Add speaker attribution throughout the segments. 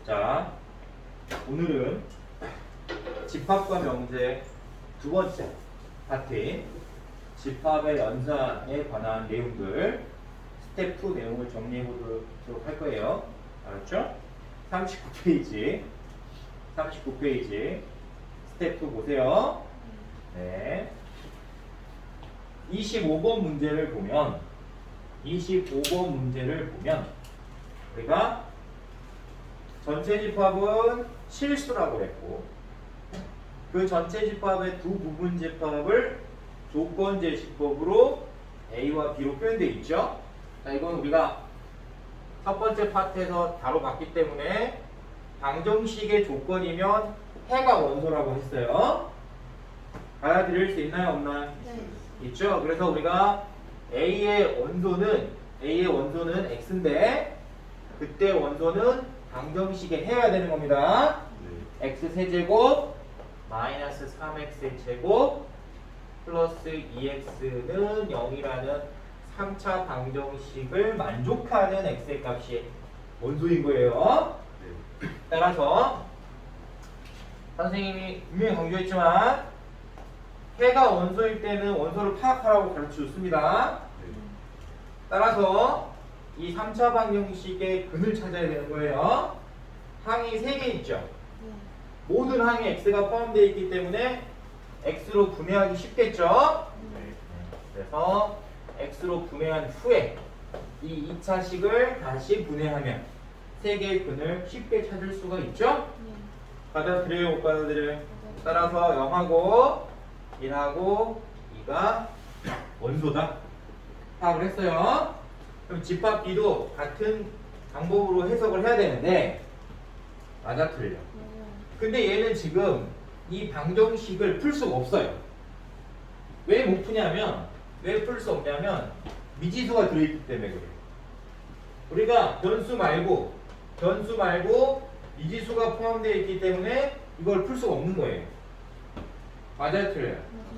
Speaker 1: 자, 오늘은 집합과 명제 두 번째 파트인 집합의 연산에 관한 내용들 스텝 2 내용을 정리해 보도록 할 거예요. 알았죠? 39페이지 스텝 2 보세요. 네. 25번 문제를 보면 우리가 전체 집합은 실수라고 했고 그 전체 집합의 두 부분 집합을 조건 제시법으로 A와 B로 표현되어 있죠. 자, 이건 우리가 첫 번째 파트에서 다뤄봤기 때문에 방정식의 조건이면 해가 원소라고 했어요. 받아들일 수 있나요? 없나요?
Speaker 2: 네.
Speaker 1: 있죠. 그래서 우리가 A의 원소는 X인데 그때 원소는 방정식에 해야 되는 겁니다. X 세제곱 마이너스 3X의 제곱 플러스 2X는 0이라는 3차 방정식을 만족하는 X의 값이 원소인 거예요. 따라서 선생님이 분명히 강조했지만 해가 원소일 때는 원소를 파악하라고 가르쳐줬습니다. 따라서 이 3차 방정식의 근을 찾아야 되는 거예요. 항이 3개 있죠. 모든 항에 x가 포함되어 있기 때문에 x로 분해하기 쉽겠죠. 그래서 x로 분해한 후에 이 2차식을 다시 분해하면 3개의 근을 쉽게 찾을 수가 있죠. 받아들여요? 못 받아들여요? 따라서 0하고 1하고 2가 원소다. 파악을 했어요. 그럼 집합 B도 같은 방법으로 해석을 해야 되는데 맞아 틀려. 근데 얘는 지금 이 방정식을 풀 수가 없어요. 왜 못 푸냐면 왜 풀 수 없냐면 미지수가 들어있기 때문에 그래요. 우리가 변수 말고 미지수가 포함되어 있기 때문에 이걸 풀 수가 없는 거예요. 맞아요 틀려요?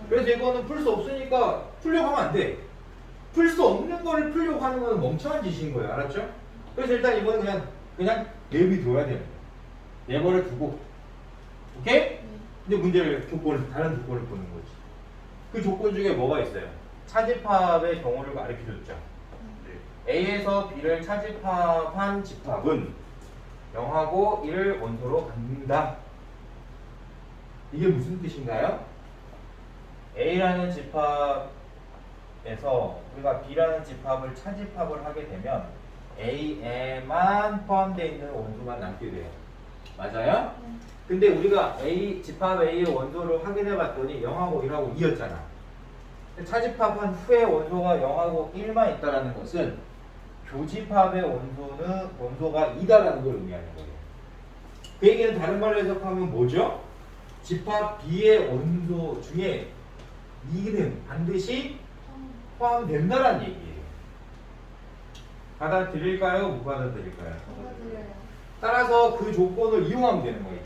Speaker 1: 그래서 이거는 풀 수 없으니까 풀려고 하면 안 돼. 풀 수 없는 거를 풀려고 하는 건 멍청한 짓인 거예요. 알았죠? 그래서 일단 이거는 그냥 내비둬야 돼요. 내버려 두고. 오케이? 이제 문제를 다른 조건을 보는 거지. 그 조건 중에 뭐가 있어요? 차집합의 경우를 가르쳐 줬죠. A에서 B를 차집합한 집합은 0하고 1을 원소로 갖는다. 이게 무슨 뜻인가요? A라는 집합 에서 우리가 B라는 집합을 차집합을 하게 되면 A에만 포함되어 있는 원소만 남게 돼요. 맞아요? 근데 우리가 집합 A의 원소를 확인해 봤더니 0하고 1하고 2였잖아. 차집합한 후에 원소가 0하고 1만 있다는 것은 교집합의 원소가 2다라는 걸 의미하는 거예요. 그 얘기는 다른 말로 해석하면 뭐죠? 집합 B의 원소 중에 2는 반드시 포함된다라는 얘기예요. 받아들일까요? 못 받아들일까요? 따라서 그 조건을 이용하면 되는 거예요.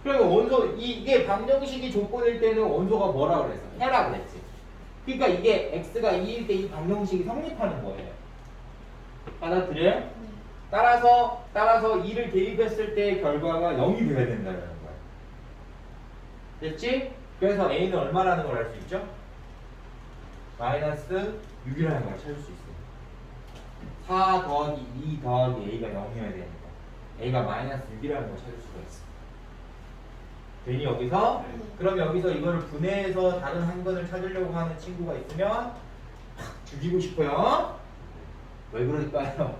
Speaker 1: 그러면 원소 이게 방정식이 조건일 때는 원소가 뭐라 그랬어? 해라 그랬지. 그러니까 이게 x가 2일 때 이 방정식이 성립하는 거예요. 받아들여요? 따라서 2를 대입했을 때 결과가 0이 돼야 된다는 거예요. 됐지? 그래서 a는 얼마라는 걸 알 수 있죠? 마이너스 6이라는 걸 찾을 수 있어요. 4 더하기 2 더하기 a가 0이어야 되니까 a가 마이너스 6이라는 걸 찾을 수가 있어요. 괜히 여기서 그럼 여기서 이거를 분해해서 다른 한 근을 찾으려고 하는 친구가 있으면 확 죽이고 싶어요. 왜 그럴까요?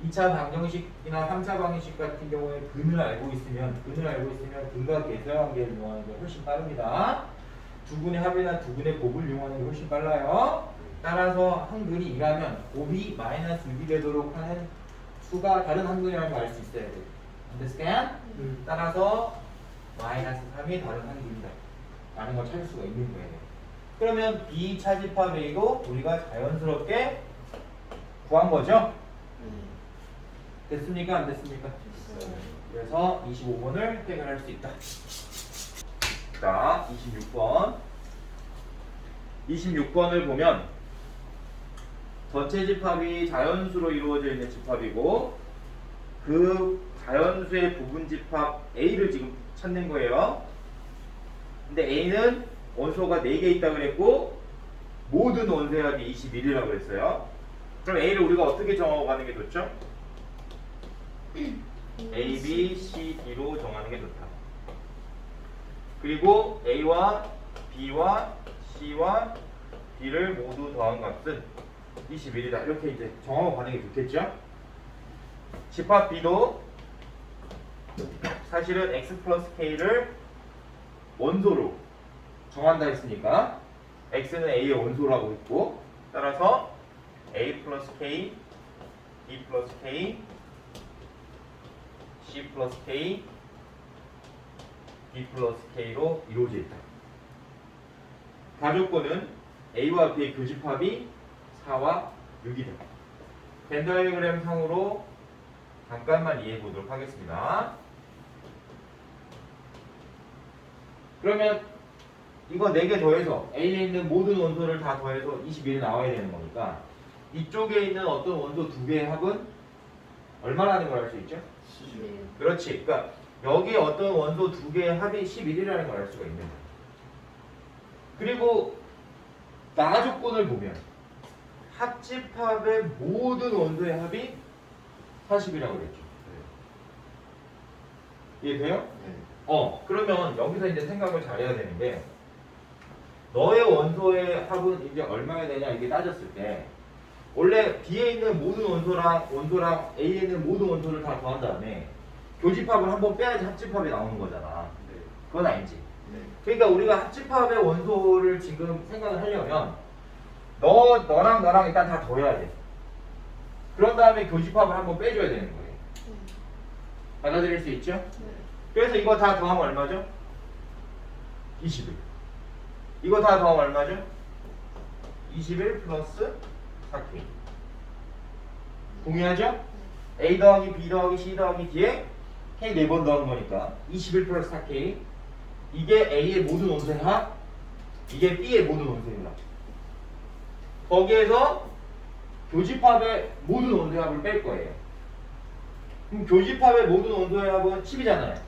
Speaker 1: 2차 방정식이나 3차 방정식 같은 경우에 근을 알고 있으면 근과 계수의 관계를 이용하는 게 훨씬 빠릅니다. 두 근의 합이나 두 근의 곱을 이용하는 게 훨씬 빨라요. 따라서 한 근이 2라면 곱이 마이너스 6이 되도록 하는 수가 다른 한 근이라는 걸 알 수 있어야 돼요. understand? 따라서 마이너스 3이 다른 한 근이다 라는 걸 찾을 수가 있는 거예요. 그러면 B 차집합 A도 우리가 자연스럽게 구한 거죠? 됐습니까? 안 됐습니까?
Speaker 2: 됐어요.
Speaker 1: 그래서 25번을 해결할 수 있다. 자, 26번을 보면 전체 집합이 자연수로 이루어져 있는 집합이고 그 자연수의 부분집합 A를 지금 찾는 거예요. 근데 A는 원소가 4개 있다고 그랬고 모든 원소의 합이 21이라고 그랬어요. 그럼 A를 우리가 어떻게 정하고 가는 게 좋죠? A, B, C, D로 정하는 게 좋다. 그리고 A와 B와 C와 D를 모두 더한 값은 21이다. 이렇게 이제 정하고 가는 게 좋겠죠? 집합 B도 사실은 X 플러스 K를 원소로 정한다 했으니까 X는 A의 원소라고 했고 따라서 A 플러스 K, B 플러스 K, C 플러스 K, D 플러스 K로 이루어져 있다. 가족권은 A와 B의 교집합이 4와 6이다. 벤 다이어그램 상으로 잠깐만 이해해 보도록 하겠습니다. 그러면 이거 4개 더해서 A에 있는 모든 원소를 다 더해서 21이 나와야 되는 거니까 이쪽에 있는 어떤 원소 2개의 합은 얼마라는 걸 알 수 있죠? 그렇지. 그러니까 여기 어떤 원소 2개의 합이 11이라는 걸 알 수가 있는 거야. 그리고 나 조건을 보면 합집합의 모든 원소의 합이 40이라고 그랬죠. 이해돼요? 그러면 여기서 이제 생각을 잘해야 되는 게 너의 원소의 합은 이제 얼마야 되냐 이게 따졌을 때 원래 B에 있는 모든 원소랑 A에 있는 모든 원소를 다 더한 다음에 교집합을 한번 빼야지 합집합이 나오는 거잖아. 그건 아니지. 그러니까 우리가 합집합의 원소를 지금 생각을 하려면 너랑 나랑 일단 다 더해야 돼. 그런 다음에 교집합을 한번 빼줘야 되는 거예요. 받아들일 수 있죠? 그래서 이거 다 더하면 얼마죠? 21. 이거 다 더하면 얼마죠? 21 플러스 4K. 동의하죠? A 더하기 B 더하기 C 더하기 D에 K 4번 더한 거니까 21 플러스 4K. 이게 A의 모든 원소의 합, 이게 B의 모든 원소의 합. 거기에서 교집합의 모든 원소의 합을 뺄 거예요. 그럼 교집합의 모든 원소의 합은 10이잖아요.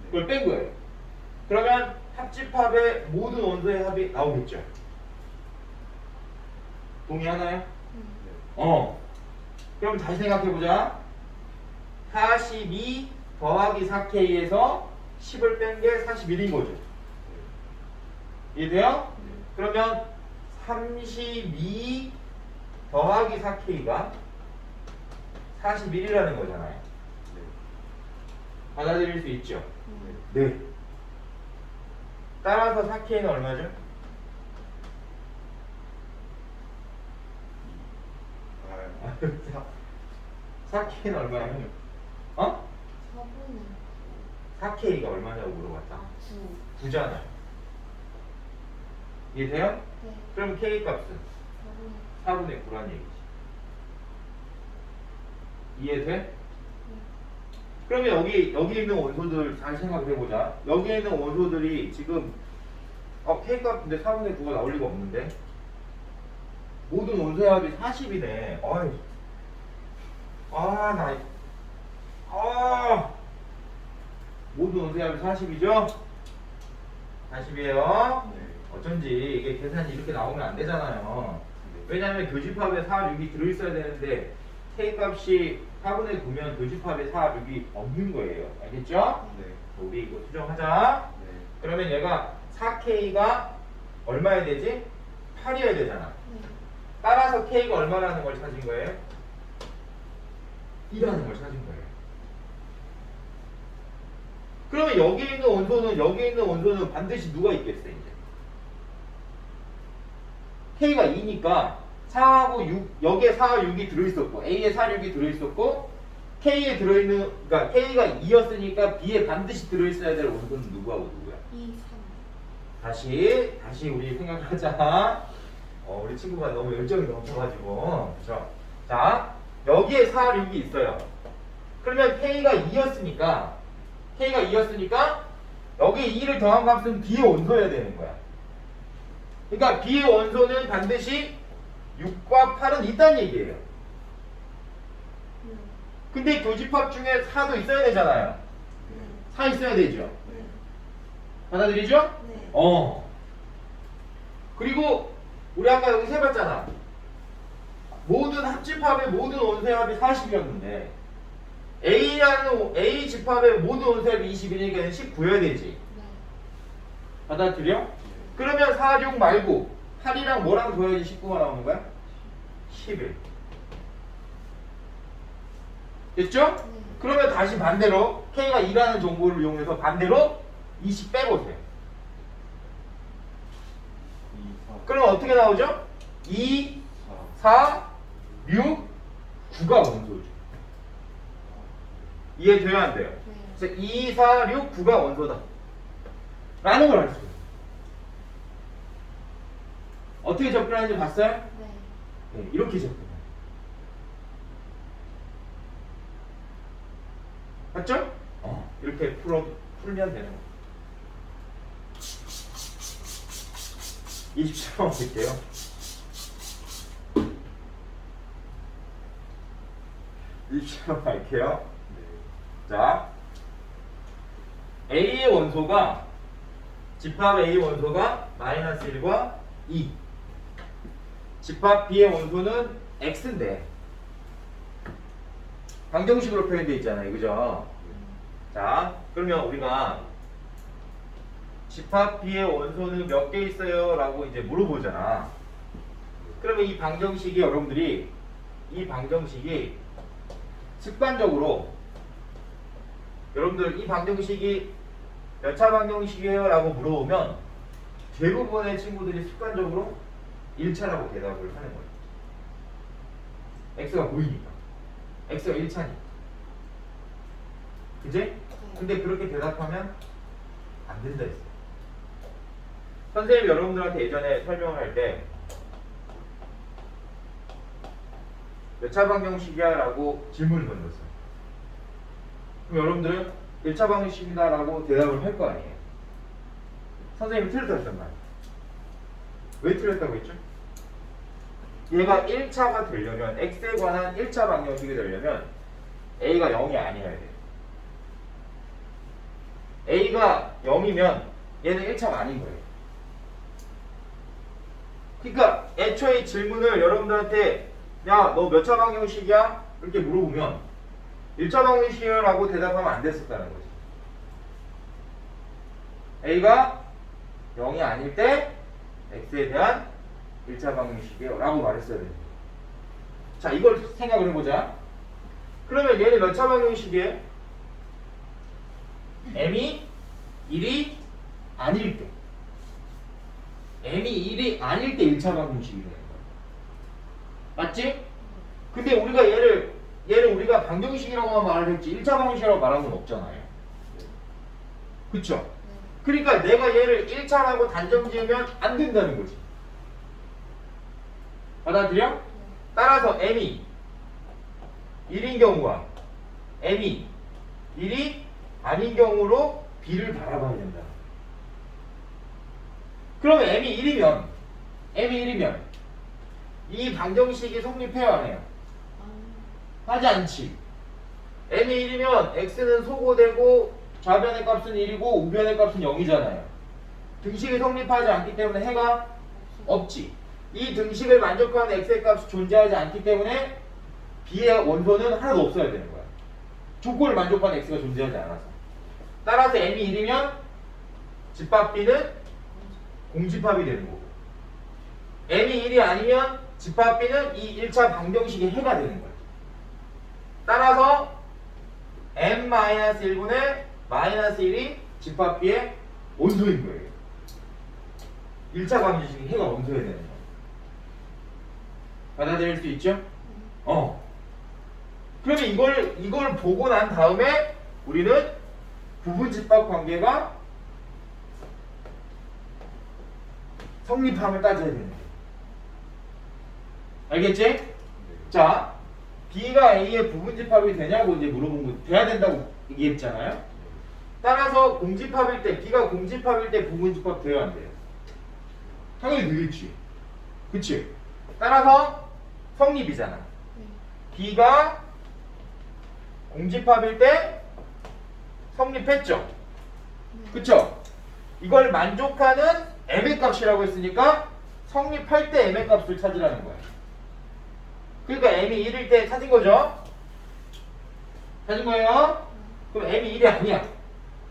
Speaker 1: 그걸 뺀 거예요. 그러면 합집합의 모든 원소의 합이 나오겠죠. 동의하나요? 그럼 다시 생각해보자. 42 더하기 4K에서 10을 뺀 게 41인 거죠. 이해돼요? 그러면 32 더하기 4K가 41이라는 거잖아요. 받아들일 수 있죠? 네. 따라서 4K는 얼마죠? 아, 4K는 얼마예요? 4K가 얼마냐고 물어봤다. 9잖아요. 이해돼요?
Speaker 2: 네.
Speaker 1: 그럼 K 값은 4분의 9란 얘기지. 이해돼? 그러면 여기 있는 원소들 잘 생각해보자. 여기 있는 원소들이 지금 K 값인데 4분의 9가 나올 리가 없는데 모든 원소의 합이 40이네. 모든 원소의 합이 40이죠? 40이에요. 어쩐지 이게 계산이 이렇게 나오면 안 되잖아요. 왜냐하면 교집합에 4, 6이 들어있어야 되는데 K 값이 4분의 9면 교집합에 4, 6이 없는 거예요. 알겠죠? 우리 이거 수정하자. 그러면 얘가 4K가 얼마야 되지? 8이어야 되잖아. 따라서 K가 얼마라는 걸 찾은 거예요? 2라는 걸 찾은 거예요. 그러면 여기 있는 원소는 반드시 누가 있겠어 이제? K가 2니까 4하고 6, 여기에 4와 6이 들어있었고 A에 4, 6이 들어있었고 K에 들어있는, 그러니까 K가 2였으니까 B에 반드시 들어있어야 될 원소는 누구하고 누구야?
Speaker 2: 2, 3.
Speaker 1: 다시 우리 생각하자. 우리 친구가 너무 열정이 넘쳐가지고 그렇죠? 자, 여기에 4, 6이 있어요. 그러면 K가 2였으니까 여기 2를 더한 값은 B의 원소여야 되는 거야. 그러니까 B의 원소는 반드시 6과 8은 있다는 얘기예요. 근데 교집합 중에 4도 있어야 되잖아요. 4 있어야 되죠. 받아들이죠?
Speaker 2: 네.
Speaker 1: 그리고 우리 아까 여기 세봤잖아. 모든 합집합의 모든 원소의 합이 40이었는데 A 집합의 모든 원소의 합이 21이니까 19여야 되지.
Speaker 2: 네.
Speaker 1: 받아들여? 그러면 4, 6 말고 8이랑 뭐랑 더해야지 19가 나오는 거야? 11. 됐죠?
Speaker 2: 네.
Speaker 1: 그러면 다시 반대로 K가 2라는 정보를 이용해서 반대로 20 빼보세요.
Speaker 3: 2, 4,
Speaker 1: 그럼 어떻게 나오죠? 2, 4, 6, 9가 원소죠. 이해돼야 안 돼요?
Speaker 2: 네.
Speaker 1: 그래서 2, 4, 6, 9가 원소다. 라는 걸 알 수 있어요. 어떻게 접근하는지 봤어요?
Speaker 2: 네.
Speaker 1: 네, 이렇게 접근해요. 맞죠? 이렇게 풀면 되는 거예요. 20초만 볼게요. 갈게요. 자, A의 원소가 집합 A 원소가 마이너스 1과 2. 집합 B의 원소는 X인데 방정식으로 표현되어 있잖아요. 그죠? 자, 그러면 우리가 집합 B의 원소는 몇 개 있어요? 라고 이제 물어보잖아. 그러면 이 방정식이 여러분들이 이 방정식이 습관적으로 여러분들 이 방정식이 몇 차 방정식이에요? 라고 물어보면 대부분의 친구들이 습관적으로 1차라고 대답을 하는 거예요. X가 보이니까. X가 1차니까. 그지? 근데 그렇게 대답하면 안 된다 했어요. 선생님이 여러분들한테 예전에 설명을 할 때 몇 차 방정식이야? 라고 질문을 던졌어요. 그럼 여러분들은 1차 방정식이다 라고 대답을 할 거 아니에요. 선생님이 틀렸다 했단 말이에요. 왜 틀렸다고 했죠? 얘가 1차가 되려면 X에 관한 1차 방정식이 되려면 A가 0이 아니어야 돼요. A가 0이면 얘는 1차가 아닌 거예요. 그러니까 애초에 질문을 여러분들한테 야, 너 몇 차 방정식이야? 이렇게 물어보면 1차 방정식이야 라고 대답하면 안 됐었다는 거지. A가 0이 아닐 때 X에 대한 1차 방정식이에요 라고 말했어야 돼요. 자, 이걸 생각을 해보자. 그러면 얘는 몇 차 방정식이에요? M이 1이 아닐 때. M이 1이 아닐 때 1차 방정식이 되는 거야. 맞지? 근데 우리가 얘를 우리가 방정식이라고만 말을 했지 1차 방정식이라고 말한 건 없잖아요. 그쵸? 그러니까 내가 얘를 1차라고 단정 지으면 안 된다는 거지. 받아들여? 따라서 M이 1인 경우와 M이 1이 아닌 경우로 B를 바라봐야 된다. 그러면 M이 1이면 이 방정식이 성립해야 하네요. 하지 않지. M이 1이면 X는 소거되고 좌변의 값은 1이고 우변의 값은 0이잖아요. 등식이 성립하지 않기 때문에 해가 없지. 이 등식을 만족하는 X의 값이 존재하지 않기 때문에 B의 원소는 하나도 없어야 되는 거야. 조건을 만족하는 X가 존재하지 않아서. 따라서 M이 1이면 집합 B는 공집합이 되는 거고, M이 1이 아니면 집합 B는 이 1차 방정식의 해가 되는 거예요. 따라서 M-1분의 -1이 집합 B의 원소인 거예요. 1차 방정식의 해가 원소해야 되는 거예요. 받아들일 수 있죠? 그러면 이걸 보고 난 다음에 우리는 부분 집합 관계가 성립함을 따져야 되는 거예요. 알겠지? 자, B가 A의 부분 집합이 되냐고 이제 물어본 거 돼야 된다고 얘기했잖아요. 따라서 공집합일 때 B가 공집합일 때 부분 집합 돼야 안 돼요? 당연히 되겠지. 그치? 따라서 성립이잖아. B가 공집합일 때 성립했죠. 그쵸? 이걸 만족하는 m의 값이라고 했으니까 성립할 때 m의 값을 찾으라는 거야. 그러니까 m이 1일 때 찾은 거죠? 찾은 거예요? 그럼 m이 1이 아니야.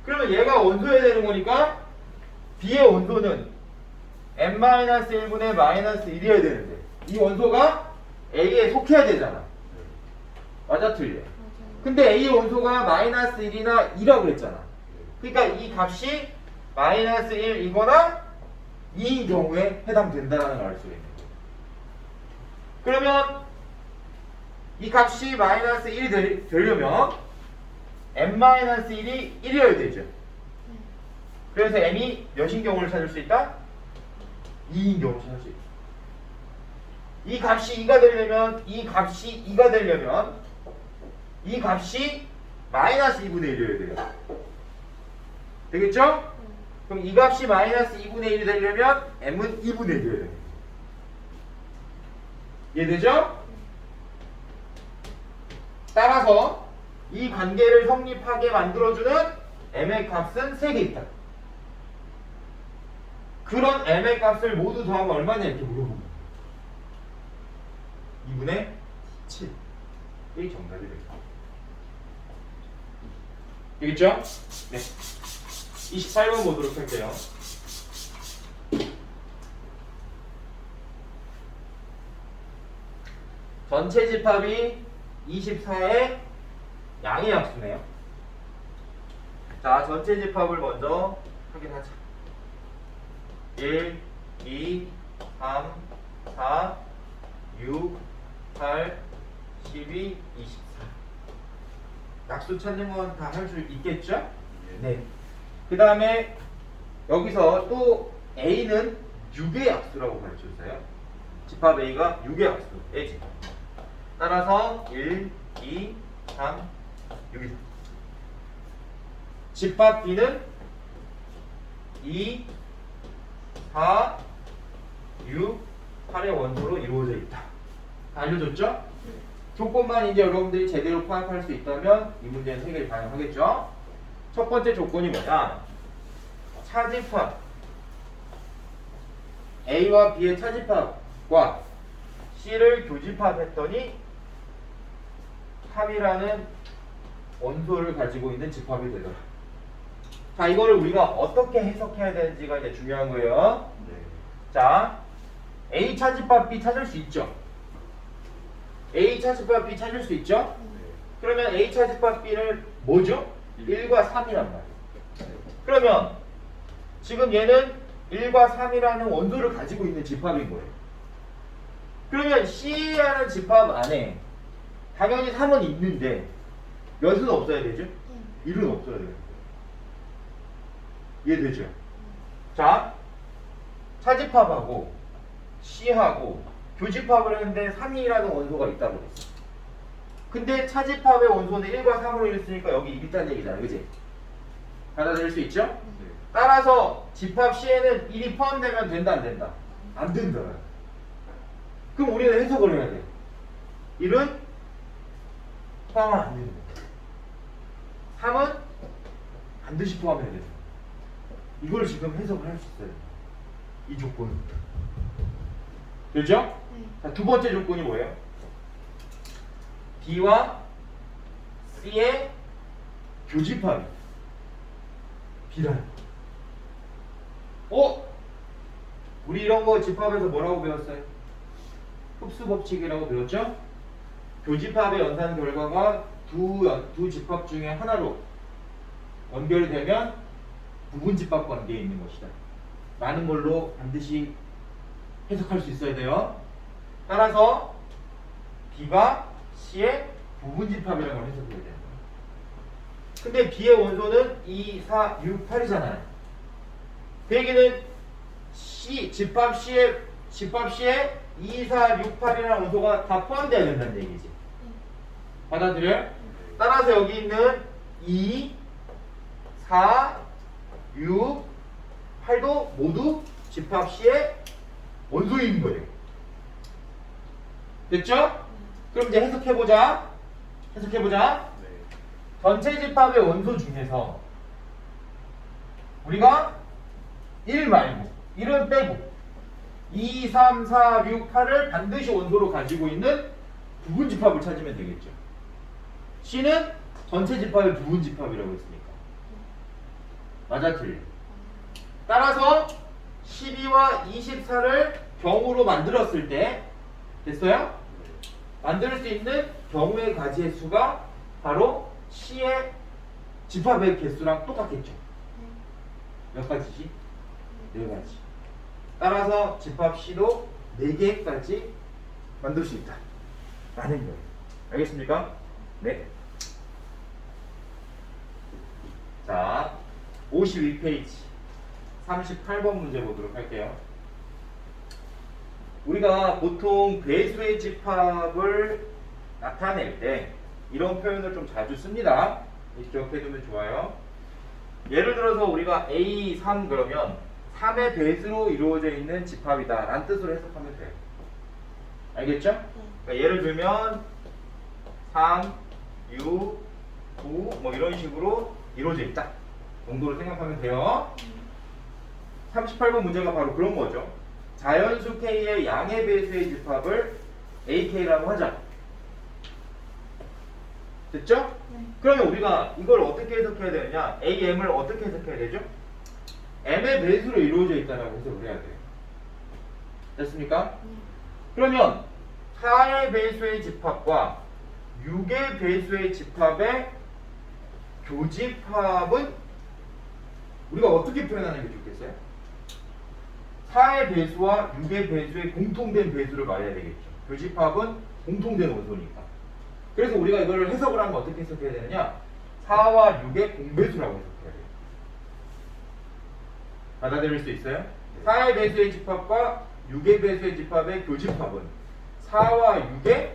Speaker 1: 그러면 얘가 원소해야 되는 거니까 b의 원소는 n-1분의 -1이어야 되는데 이 원소가 a에 속해야 되잖아. 맞아 틀려?
Speaker 2: 맞아요.
Speaker 1: 근데 a의 원소가 -1이나 2라고 그랬잖아. 그러니까 이 값이 -1이거나 2인 경우에 해당된다는 걸 알 수가 있는 거예요. 그러면 이 값이 -1이 되려면 n-1이 1이어야 되죠. 그래서 m이 몇인 경우를 찾을 수 있다? 2인 경우를 찾을 수 있다. 이 값이 2가 되려면 이 값이 2가 되려면 이 값이 -2분의 1이어야 돼요. 되겠죠? 그럼 이 값이 -2분의 1이 되려면 m은 2분의 1이어야 돼요. 이해되죠? 따라서 이 관계를 성립하게 만들어주는 m의 값은 3개 있다. 그런 m의 값을 모두 더하면 얼마냐 이렇게 물어보면 2분의 7 이 정답이 됩니다. 되겠죠? 네. 28번 보도록 할게요. 전체 집합이 24의 양의 약수네요. 자, 전체 집합을 먼저 확인하자. 1, 2, 3, 4, 6, 8, 12, 24. 약수 찾는 건 다 할 수 있겠죠? 네. 그 다음에 여기서 또 A는 6의 약수라고 가르쳐주세요. 집합 A가 6의 약수. A 집합. 따라서 1, 2, 3, 6이다. 집합 B는 2, 4, 6, 8의 원소로 이루어져 있다. 다 알려줬죠? 조건만 이제 여러분들이 제대로 파악할 수 있다면 이 문제는 해결이 가능하겠죠? 첫 번째 조건이 뭐냐? 차집합 A와 B의 차집합과 C를 교집합했더니 3이라는 원소를 가지고 있는 집합이 되더라. 자, 이거를 우리가 어떻게 해석해야 되는지가 이제 중요한 거예요. 자, A 차집합 B 찾을 수 있죠? A 차집합 B 찾을 수 있죠? 그러면 A 차집합 B는 뭐죠? 1과 3이란 말이에요. 그러면 지금 얘는 1과 3이라는 원소를 가지고 있는 집합인 거예요. 그러면 C라는 집합 안에 당연히 3은 있는데 몇은 없어야 되죠? 1은 없어야 돼요. 이해되죠? 자, 차집합하고 C하고 교집합을 했는데 3이라는 원소가 있다고 그랬어. 근데 차집합의 원소는 1과 3으로 이랬으니까 여기 있다는 얘기잖아. 그치? 받아들일 수 있죠? 따라서 집합 C에는 1이 포함되면 된다 안 된다? 안 된다. 그럼 우리는 해석을 해야 돼. 1은 포함은 안 된다. 3은 반드시 포함해야 된다. 이걸 지금 해석을 할 수 있어요. 이 조건은. 됐죠? 자, 두 번째 조건이 뭐예요? B와 C의 교집합이 B라는 거. 우리 이런 거 집합에서 뭐라고 배웠어요? 흡수 법칙이라고 배웠죠? 교집합의 연산 결과가 두 집합 중에 하나로 연결되면 부분집합 관계에 있는 것이다. 라는 걸로 반드시 해석할 수 있어야 돼요. 따라서 B가 C의 부분집합이라는 걸 해석해야 되는 거예요. 근데 B의 원소는 2, 4, 6, 8이잖아요. 그 얘기는 집합 C의 2, 4, 6, 8이라는 원소가 다 포함되어야 된다는 얘기지. 받아들여요? 따라서 여기 있는 2, 4, 6, 8도 모두 집합 C의 원소인 거예요. 됐죠? 그럼 이제 해석해보자. 전체 집합의 원소 중에서 우리가 1 말고 1은 빼고 2, 3, 4, 6, 8을 반드시 원소로 가지고 있는 부분 집합을 찾으면 되겠죠. C는 전체 집합의 부분 집합이라고 했으니까. 맞아, 틀려? 따라서 12와 24를 경우로 만들었을 때 됐어요? 만들 수 있는 경우의 가지의 수가 바로 C의 집합의 개수랑 똑같겠죠. 몇 가지지? 4가지. 따라서 집합 C도 4개까지 만들 수 있다 라는 거예요. 알겠습니까? 네. 자, 52페이지 38번 문제 보도록 할게요. 우리가 보통 배수의 집합을 나타낼 때 이런 표현을 좀 자주 씁니다. 기억해두면 좋아요. 예를 들어서 우리가 A3 그러면 3의 배수로 이루어져 있는 집합이다 라는 뜻으로 해석하면 돼요. 알겠죠? 그러니까 예를 들면 3, 6, 9 뭐 이런 식으로 이루어져 있다 정도로 생각하면 돼요. 38번 문제가 바로 그런 거죠. 자연수 K의 양의 배수의 집합을 AK라고 하자. 됐죠? 그러면 우리가 이걸 어떻게 해석해야 되느냐? AM을 어떻게 해석해야 되죠? M의 배수로 이루어져 있다라고 해석을 해야 돼요. 됐습니까? 그러면 4의 배수의 집합과 6의 배수의 집합의 교집합은 우리가 어떻게 표현하는 게 좋겠어요? 4의 배수와 6의 배수의 공통된 배수를 말해야 되겠죠. 교집합은 공통된 원소니까. 그래서 우리가 이걸 해석을 하면 어떻게 해석해야 되느냐? 4와 6의 공배수라고 해석해야 돼요. 받아들일 수 있어요? 4의 배수의 집합과 6의 배수의 집합의 교집합은 4와 6의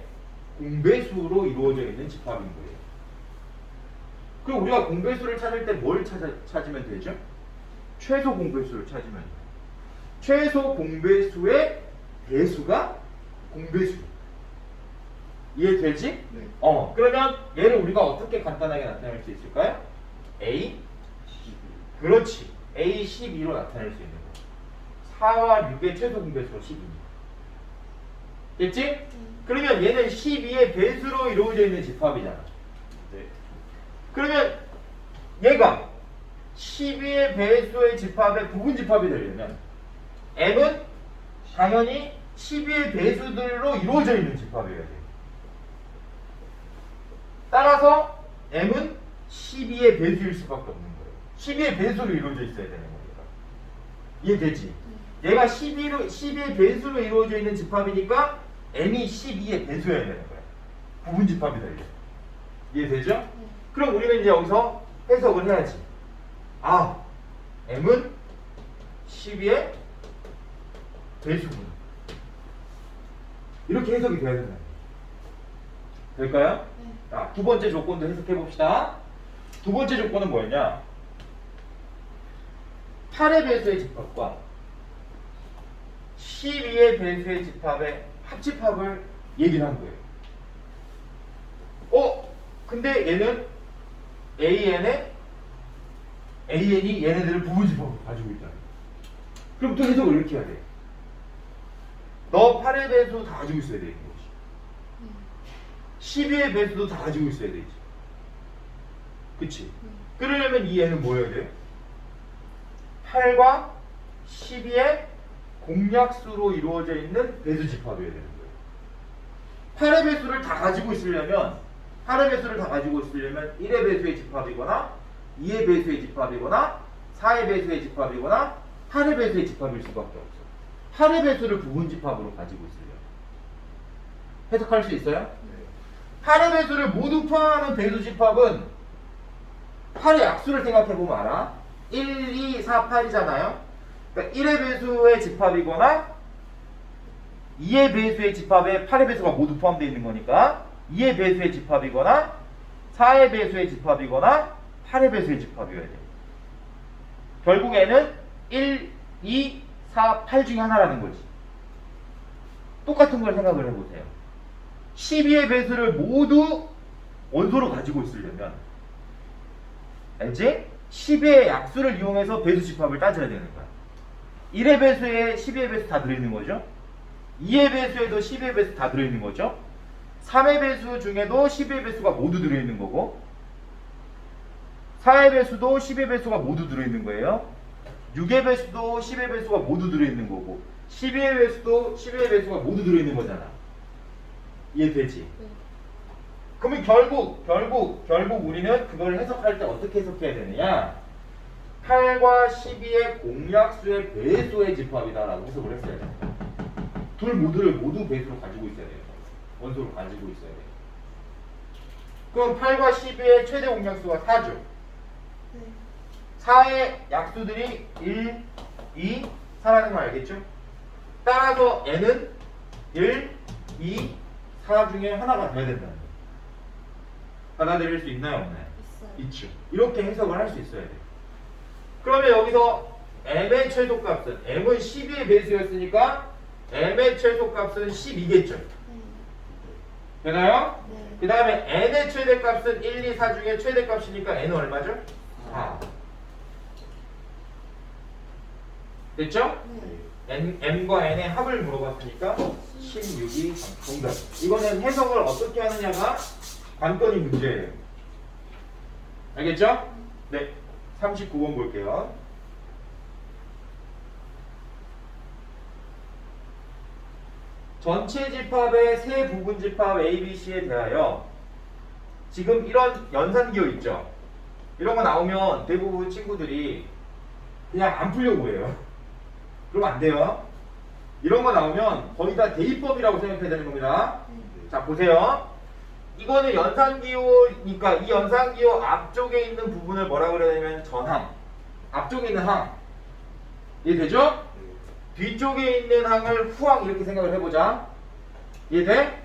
Speaker 1: 공배수로 이루어져 있는 집합인 거예요. 그럼 우리가 공배수를 찾을 때 뭘 찾으면 되죠? 최소 공배수를 찾으면 돼요. 최소 공배수의 배수가 공배수. 이해되지?
Speaker 3: 네.
Speaker 1: 그러면 얘를 우리가 어떻게 간단하게 나타낼 수 있을까요? A
Speaker 3: 12.
Speaker 1: 그렇지. A 12로 나타낼 수 있는 거. 4와 6의 최소 공배수가 12입니다. 됐지? 그러면 얘는 12의 배수로 이루어져 있는 집합이잖아.
Speaker 3: 네.
Speaker 1: 그러면 얘가 12의 배수의 집합의 부분 집합이 되려면 M은 당연히 12의 배수들로 이루어져 있는 집합이어야 돼요. 따라서 M은 12의 배수일 수밖에 없는 거예요. 12의 배수로 이루어져 있어야 되는 거니까. 이해되지? 얘가 12의 배수로 이루어져 있는 집합이니까 M이 12의 배수여야 되는 거야. 부분 집합이 되려. 이해되죠? 그럼 우리는 이제 여기서 해석을 해야지. M은 12의 배수군. 이렇게 해석이 돼야 된다. 될까요? 자, 두 번째 조건도 해석해 봅시다. 두 번째 조건은 뭐였냐? 8의 배수의 집합과 12의 배수의 집합의 합집합을 얘기를 한 거예요. 근데 얘는 AN이 얘네들을 부분 집합으로 가지고 있다. 그럼 또 해석을 이렇게 해야 돼. 너 8의 배수 다 가지고 있어야 되는 거지. 12의 배수도 다 가지고 있어야 되지. 그치? 그러려면 이 얘는 뭐여야 돼요? 8과 12의 공약수로 이루어져 있는 배수 집합이어야 되는 거예요. 8의 배수를 다 가지고 있으려면 8의 배수를 다 가지고 있으려면 1의 배수의 집합이거나 2의 배수의 집합이거나 4의 배수의 집합이거나 8의 배수의 집합일 수밖에 없어. 8의 배수를 부분 집합으로 가지고 있으려면. 해석할 수 있어요? 8의 배수를 모두 포함하는 배수 집합은 8의 약수를 생각해보면 알아. 1, 2, 4, 8이잖아요. 그러니까 1의 배수의 집합이거나 2의 배수의 집합에 8의 배수가 모두 포함되어 있는 거니까 2의 배수의 집합이거나 4의 배수의 집합이거나 8의 배수의 집합이어야 돼요. 결국에는 1, 2, 4, 8 중에 하나라는 거지. 똑같은 걸 생각을 해보세요. 12의 배수를 모두 원소로 가지고 있으려면 알지? 10의 약수를 이용해서 배수 집합을 따져야 되는 거야. 1의 배수에 12의 배수 다 들어있는 거죠. 2의 배수에도 12의 배수 다 들어있는 거죠. 3의 배수 중에도 12의 배수가 모두 들어있는 거고 4의 배수도 10의 배수가 모두 들어있는 거예요. 6의 배수도 10의 배수가 모두 들어있는 거고 12의 배수도 10의 배수가 모두 들어있는 거잖아. 이해되지?
Speaker 2: 네.
Speaker 1: 그러면 결국 우리는 그걸 해석할 때 어떻게 해석해야 되느냐? 8과 12의 공약수의 배수의 집합이다라고 해석을 했어야 돼. 둘 모두를 모두 배수로 가지고 있어야 돼요. 원소로 가지고 있어야 돼요. 그럼 8과 12의 최대 공약수가 4죠.
Speaker 2: 네.
Speaker 1: 4의 약수들이 1, 2, 4라는 거 알겠죠? 따라서 n은 1, 2, 4 중에 하나가 돼야 된다는 거예요. 받아들일 수 있나요? 없나요?
Speaker 2: 있어요.
Speaker 1: 있죠. 이렇게 해석을 할 수 있어야 돼요. 그러면 여기서 m의 최소값은 m은 12의 배수였으니까 m의 최소값은 12겠죠.
Speaker 2: 네.
Speaker 1: 되나요?
Speaker 2: 네.
Speaker 1: 그 다음에 n의 최대값은 1, 2, 4 중에 최대값이니까 n은 얼마죠? 4. 됐죠?
Speaker 2: 네.
Speaker 1: m과 n의 합을 물어봤으니까 16이 정답. 이거는 해석을 어떻게 하느냐가 관건이 문제예요. 알겠죠? 네. 39번 볼게요. 전체 집합의 세 부분 집합 A, B, C에 대하여 지금 이런 연산기호 있죠? 이런 거 나오면 대부분 친구들이 그냥 안 풀려고 해요. 그러면 안 돼요. 이런 거 나오면 거의 다 대입법이라고 생각해야 되는 겁니다. 자, 보세요. 이거는 연산기호니까 이 연산기호 앞쪽에 있는 부분을 뭐라 그래야 되냐면 전항. 앞쪽에 있는 항. 이해되죠? 뒤쪽에 있는 항을 후항 이렇게 생각을 해보자. 이해돼?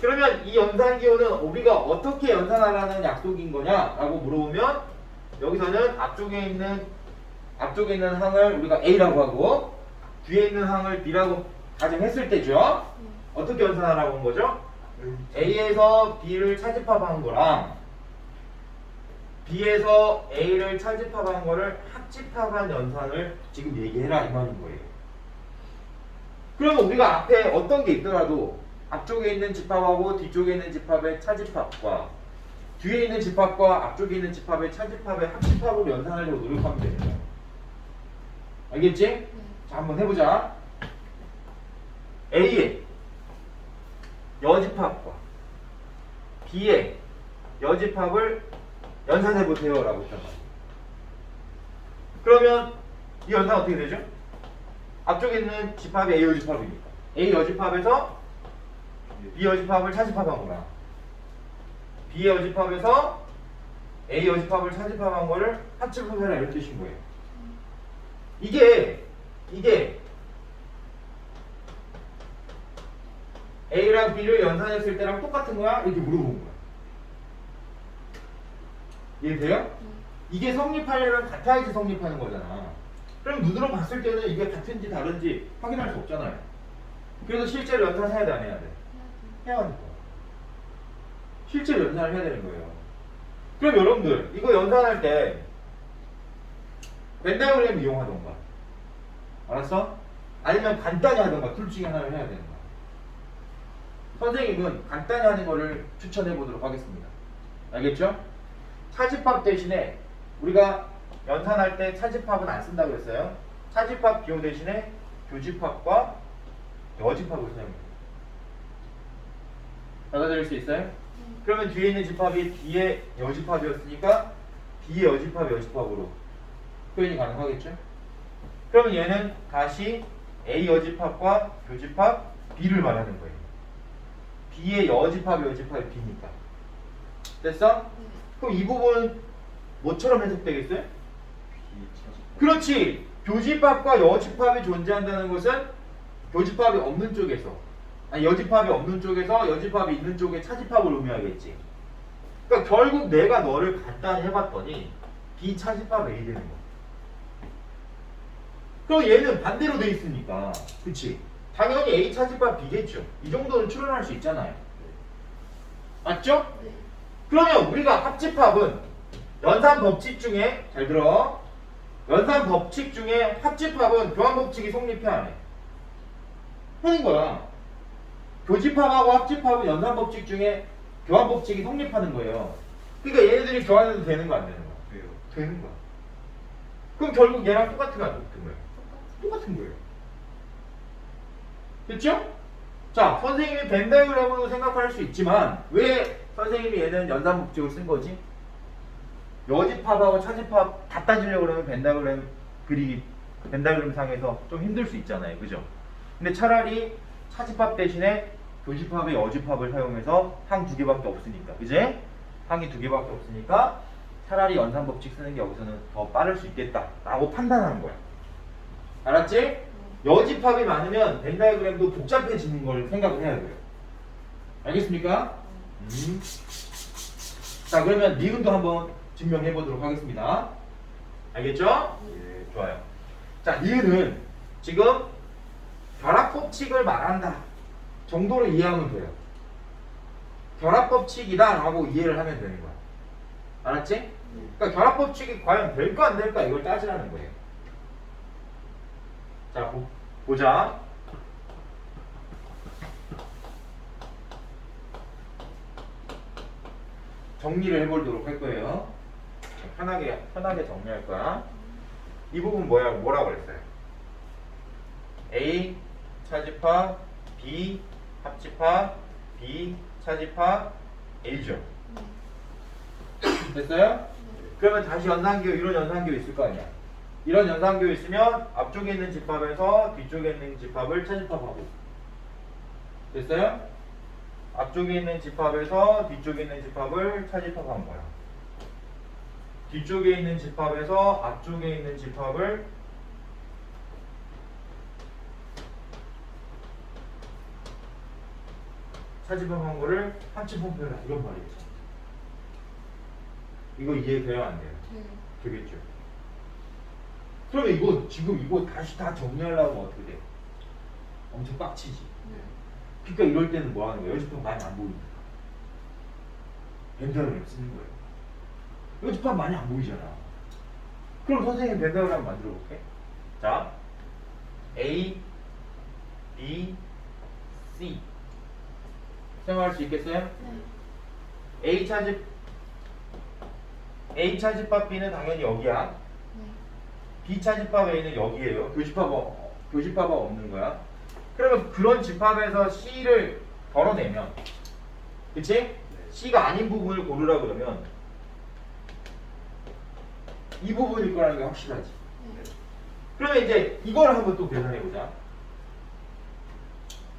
Speaker 1: 그러면 이 연산기호는 우리가 어떻게 연산하라는 약속인 거냐라고 물어보면 여기서는 앞쪽에 있는 항을 우리가 A라고 하고 뒤에 있는 항을 B라고 가정했을 때죠. 어떻게 연산하라고 한 거죠? A에서 B를 차집합한 거랑 B에서 A를 차집합한 거를 합집합한 연산을 지금 얘기해라 이 말인 거예요. 그러면 우리가 앞에 어떤 게 있더라도 앞쪽에 있는 집합하고 뒤쪽에 있는 집합의 차집합과 뒤에 있는 집합과 앞쪽에 있는 집합의 차집합의 합집합으로 연산하려고 노력하면 되는 거야. 알겠지? 자, 한번 해보자. A의 여집합과 B의 여집합을 연산해보세요 라고 했단 말이에요. 그러면 이 연산 어떻게 되죠? 앞쪽에 있는 집합이 A 여집합이니까 A 여집합에서 B 여집합을 차집합한 거라 B 여집합에서 A 여집합을 차집합한 거를 합집합해라 이런 뜻인 거예요. 이게 A랑 B를 연산했을 때랑 똑같은 거야? 이렇게 물어본 거야. 이해돼요? 이게 성립하려면 같아야지 성립하는 거잖아. 그럼 눈으로 봤을 때는 이게 같은지 다른지 확인할 수 없잖아요. 그래서 실제로 연산해야 돼, 안 해야 돼? 해야 하니까. 실제로 연산을 해야 되는 거예요. 그럼 여러분들 이거 연산할 때 벤다그램 이용하던가, 알았어? 아니면 간단히 하던가 둘 중에 하나를 해야 되는 거야. 선생님은 간단히 하는 거를 추천해 보도록 하겠습니다. 알겠죠? 차집합 대신에 우리가 연산할 때 차집합은 안 쓴다고 그랬어요. 차집합 기호 대신에 교집합과 여집합을 사용해요. 받아들일 수 있어요? 그러면 뒤에 있는 집합이 B의 여집합이었으니까 B의 여집합 여집합으로 표현이 가능하겠죠? 그러면 얘는 다시 A 여집합과 교집합 B를 말하는 거예요. B의 여집합 여집합이 B니까. 됐어? 그럼 이 부분 뭐처럼 해석되겠어요? 그렇지. 교집합과 여집합이 존재한다는 것은 교집합이 없는 쪽에서, 아니 여집합이 없는 쪽에서 여집합이 있는 쪽에 차집합을 의미하겠지. 그러니까 결국 내가 너를 간단히 해봤더니 B 차집합 A 되는 거야. 그럼 얘는 반대로 돼 있으니까, 그치? 당연히 A 차집합 B겠죠. 이 정도는 추론할 수 있잖아요. 맞죠?
Speaker 2: 네.
Speaker 1: 그러면 우리가 합집합은 연산 법칙 중에 잘 들어. 연산 법칙 중에 합집합은 교환 법칙이 성립해 안 해? 하는 거야. 교집합하고 합집합은 연산 법칙 중에 교환 법칙이 성립하는 거예요. 그러니까 얘네들이 교환해도 되는 거 안 되는 거야?
Speaker 2: 왜요?
Speaker 1: 되는 거야. 그럼 결국 얘랑 똑같은 거 안 똑같은 거예요? 똑같은 거예요. 됐죠? 자, 선생님이 벤다이그램으로 생각할 수 있지만 왜 선생님이 얘는 연산 법칙을 쓴 거지? 여집합하고 차집합 다 따지려고 그러면 벤다이그램 상에서 좀 힘들 수 있잖아요. 그죠? 근데 차라리 차집합 대신에 교집합의 여집합을 사용해서 항 두 개밖에 없으니까. 그제? 항이 두 개밖에 없으니까 차라리 연산 법칙 쓰는 게 여기서는 더 빠를 수 있겠다 라고 판단하는 거야. 알았지? 여집합이 많으면 벤다이그램도 복잡해지는 걸 생각을 해야 돼요. 알겠습니까? 자, 그러면 니은도 한번 증명해 보도록 하겠습니다. 알겠죠? 예, 좋아요. 자, 니은은 지금 결합 법칙을 말한다 정도로 이해하면 돼요. 결합 법칙이다 라고 이해를 하면 되는 거야. 알았지? 그러니까 결합 법칙이 과연 될까 안 될까 이걸 따지라는 거예요. 자, 보자. 정리를 해보도록 할 거예요. 편하게 정리할 거야. 이 부분 뭐라고 그랬어요? A 차집합, B 합집합, B 차집합, A죠. 됐어요? 그러면 다시 연산교, 이런 연산교 있을 거 아니야. 이런 연산교 있으면 앞쪽에 있는 집합에서 뒤쪽에 있는 집합을 차집합하고. 됐어요? 앞쪽에 있는 집합에서 뒤쪽에 있는 집합을 차집합한 거야. 뒤쪽에 있는 집합에서 앞쪽에 있는 집합을 차집합한 거를 합집합해라 이런 말이겠죠. 이거 이해돼요 안 돼요?
Speaker 2: 네.
Speaker 1: 되겠죠. 그러면 이거 지금 이거 다시 다 정리하려면 어떻게 돼? 엄청 빡치지.
Speaker 2: 네.
Speaker 1: 그러니까 이럴 때는 뭐 하는 거야? 연습판 많이 안 보이니까 벤다그램 쓰는 거예요. 연습판 많이 안 보이잖아. 그럼 선생님 벤다그램 만들어 볼게. 자, A, B, C 생각할 수 있겠어요?
Speaker 2: 네.
Speaker 1: A 차집합 B는 당연히 여기야.
Speaker 2: 네.
Speaker 1: B 차집합 A는 여기에요. 교집합은 없는 거야. 그러면 그런 집합에서 C를 덜어내면, 그치? C가 아닌 부분을 고르라 그러면 이 부분일 거라는 게 확실하지.
Speaker 2: 네.
Speaker 1: 그러면 이제 이걸 한번 또 계산해 보자.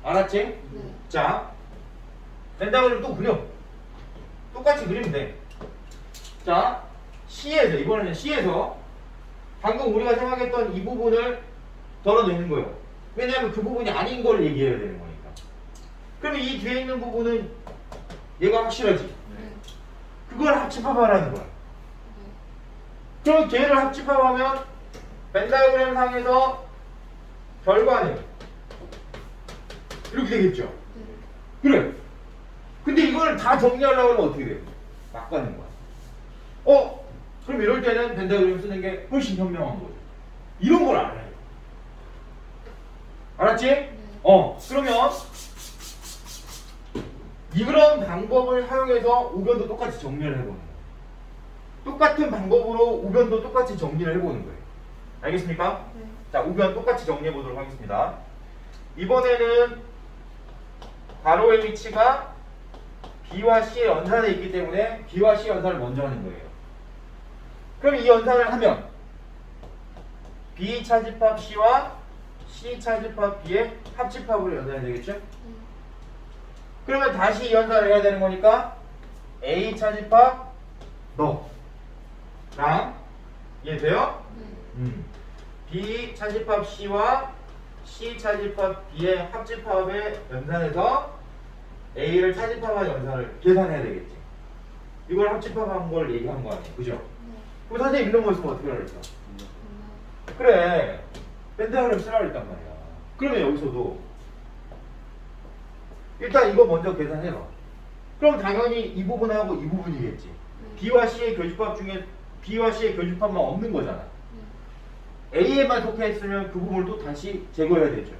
Speaker 1: 알았지?
Speaker 2: 네.
Speaker 1: 자, 벤다그램 또 그려. 똑같이 그리면 돼. 자, C에서 이번에는 C에서 방금 우리가 생각했던 이 부분을 덜어내는 거예요. 왜냐하면 그 부분이 아닌 걸 얘기해야 되는 거니까. 그러면 이 뒤에 있는 부분은 얘가 확실하지.
Speaker 2: 네.
Speaker 1: 그걸 합집합하라는 거야.
Speaker 2: 네.
Speaker 1: 그럼 걔를 합집합하면 벤다이그램 상에서 결과는 이렇게 되겠죠.
Speaker 2: 네.
Speaker 1: 그래. 근데 이걸 다 정리하려고 하면 어떻게 돼요? 막 가는 거야. 그럼 이럴 때는 벤다그램 쓰는 게 훨씬 현명한 거죠. 이런 걸 알아요. 알았지?
Speaker 2: 네.
Speaker 1: 그러면 이런 방법을 사용해서 우변도 똑같이 정리를 해보는 거예요. 똑같은 방법으로 우변도 똑같이 정리를 해보는 거예요. 알겠습니까?
Speaker 2: 네.
Speaker 1: 자, 우변 똑같이 정리해 보도록 하겠습니다. 이번에는 가로의 위치가 B와 C의 연산에 있기 때문에 B와 C 연산을 먼저 하는 거예요. 그럼 이 연산을 하면 B 차집합 C와 C 차집합 B의 합집합으로 연산이 되겠죠?
Speaker 2: 네.
Speaker 1: 그러면 다시 이 연산을 해야 되는 거니까 A 차집합 너랑 이해돼요?
Speaker 2: 네.
Speaker 1: B 차집합 C와 C 차집합 B의 합집합의 연산에서 A를 차집합한 연산을 계산해야 되겠지. 이걸 합집합한 걸 얘기한 거 아니에요, 그죠?
Speaker 2: 네.
Speaker 1: 그럼 선생님 이런 거 있으면 어떻게 하라 그랬어?
Speaker 2: 정말.
Speaker 1: 그래, 벤다그램 쓰라 그랬단 말이야. 그러면 여기서도 일단 이거 먼저 계산해봐. 그럼 당연히 이 부분하고 이 부분이겠지. B와 C의 교집합 중에 B와 C의 교집합만 없는 거잖아. A에만 속해 있으면 그 부분을 또 다시 제거해야 되죠.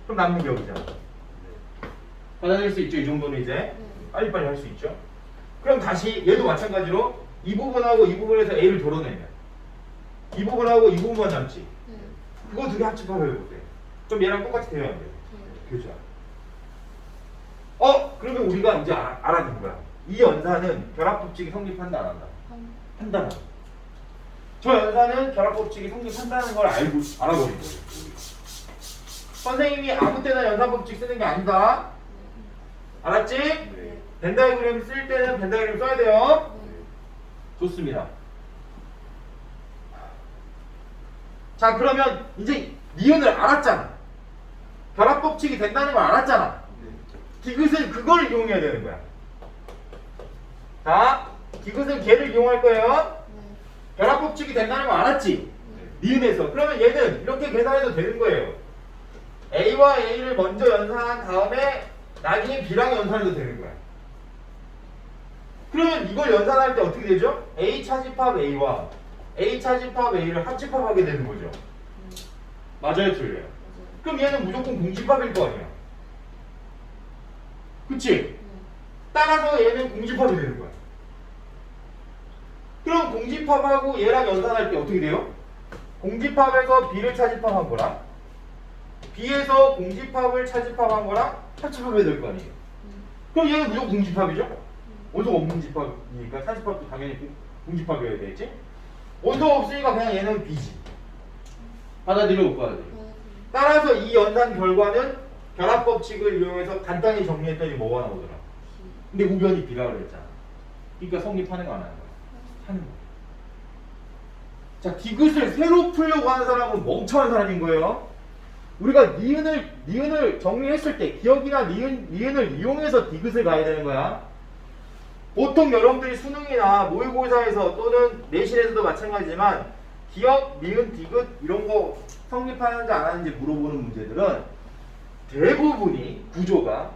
Speaker 1: 그럼 남는 게 여기잖아. 받아들일 수 있죠. 이 정도는 이제 빨리빨리 할 수 있죠. 그럼 다시 얘도 마찬가지로 이 부분하고 이 부분에서 A를 덜어내면 이 부분하고 이 부분만 남지. 그거 두 개 합집합을 해보세요. 그럼 얘랑 똑같이 돼야 안 돼요? 되죠. 그러면 우리가 이제 알아낸 거야. 이 연산은 결합법칙이 성립한다 안 한다? 한다. 저 연산은 결합법칙이 성립한다는 걸 알아버린 거예요. 선생님이 아무 때나 연산법칙 쓰는 게 아니다. 알았지? 벤다이그램 쓸 때는 벤다이그램 써야 돼요. 좋습니다. 자, 그러면 이제 니은을 알았잖아. 결합법칙이 된다는 걸 알았잖아. 디귿은 그걸 이용해야 되는 거야. 자, 디귿은 걔를 이용할 거예요. 결합법칙이 된다는 거 알았지? 니은에서. 그러면 얘는 이렇게 계산해도 되는 거예요. A와 A를 먼저 연산한 다음에 나중에 B랑 연산해도 되는 거야. 그러면 이걸 연산할 때 어떻게 되죠? A 차집합 A와 A 차집합 A를 합집합하게 되는 거죠. 맞아요, 틀려요? 그럼 얘는 무조건 공집합일 거 아니야. 그치? 따라서 얘는 공집합이 되는 거야. 그럼 공집합하고 얘랑 연산할 때 어떻게 돼요? 공집합에서 B를 차집합한 거랑 B에서 공집합을 차집합한 거랑 합집합해야 될 거 아니에요. 그럼 얘는 무조건 공집합이죠? 원소가 없는 집합이니까 차집합도 당연히 공집합이어야 되겠지? 원소가 없으니까 그냥 얘는 B지. 받아들여 못 받아들여? 따라서 이 연산 결과는 결합법칙을 이용해서 간단히 정리했더니 뭐가 나오더라? 근데 우변이 B라고 그랬잖아. 그러니까 성립하는 거 안 하는 거야? 하는 거야. 자, 디귿을 새로 풀려고 하는 사람은 멍청한 사람인 거예요. 우리가 니은을 정리했을 때 기억이나 니은을 이용해서 디귿을 가야 되는 거야. 보통 여러분들이 수능이나 모의고사에서 또는 내신에서도 마찬가지지만 기억, 니은, 디귿 이런 거 성립하는지 안 하는지 물어보는 문제들은 대부분이 구조가